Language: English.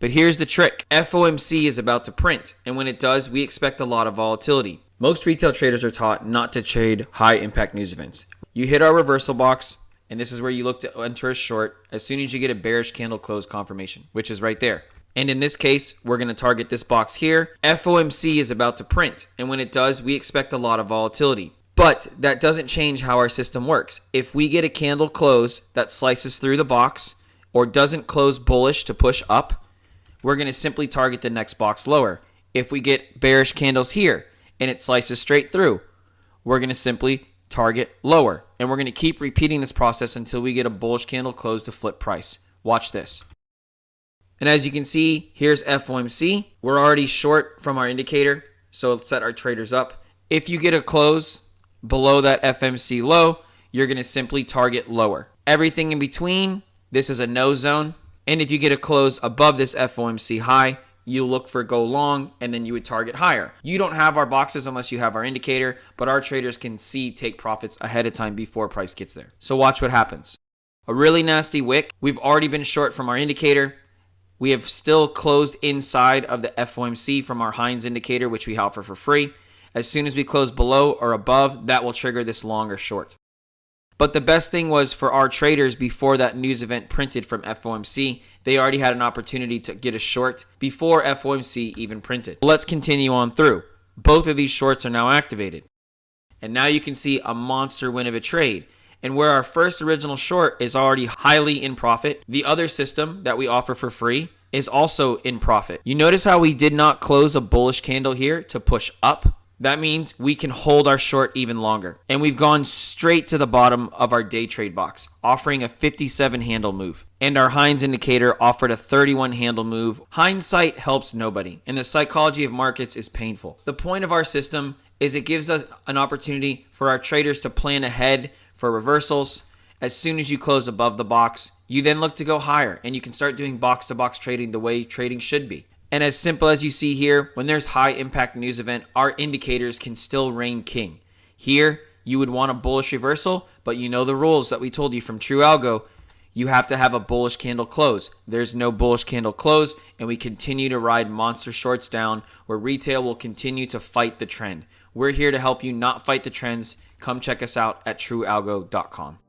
But here's the trick. FOMC is about to print, and when it does, we expect a lot of volatility. Most retail traders are taught not to trade high impact news events. You hit our reversal box, and this is where you look to enter a short as soon as you get a bearish candle close confirmation, which is right there. And in this case, we're going to target this box here. FOMC is about to print, and when it does, we expect a lot of volatility. But that doesn't change how our system works. If we get a candle close that slices through the box or doesn't close bullish to push up, we're going to simply target the next box lower. If we get bearish candles here and it slices straight through, we're going to simply target lower. And we're going to keep repeating this process until we get a bullish candle close to flip price. Watch this. And as you can see, here's FOMC. We're already short from our indicator, so let's set our traders up. If you get a close below that FOMC low, you're going to simply target lower. Everything in between, this is a no zone. And if you get a close above this FOMC high, you look for go long, and then you would target higher. You don't have our boxes unless you have our indicator, but our traders can take profits ahead of time before price gets there. So watch what happens. A really nasty wick. We've already been short from our indicator. We have still closed inside of the FOMC from our Hines indicator, which we offer for free. As soon as we close below or above, that will trigger this long or short. But the best thing was for our traders before that news event printed from FOMC, they already had an opportunity to get a short before FOMC even printed. Let's continue on through. Both of these shorts are now activated. And now you can see a monster win of a trade. And where our first original short is already highly in profit, the other system that we offer for free is also in profit. You notice how we did not close a bullish candle here to push up? That means we can hold our short even longer. And we've gone straight to the bottom of our day trade box, offering a 57 handle move. And our Hines indicator offered a 31 handle move. Hindsight helps nobody, and the psychology of markets is painful. The point of our system is it gives us an opportunity for our traders to plan ahead for reversals. As soon as you close above the box, you then look to go higher, and you can start doing box-to-box trading the way trading should be. And as simple as you see here, when there's high impact news event, our indicators can still reign king. Here, you would want a bullish reversal, but you know the rules that we told you from True Algo. You have to have a bullish candle close. There's no bullish candle close, and we continue to ride monster shorts down where retail will continue to fight the trend. We're here to help you not fight the trends. Come check us out at truealgo.com.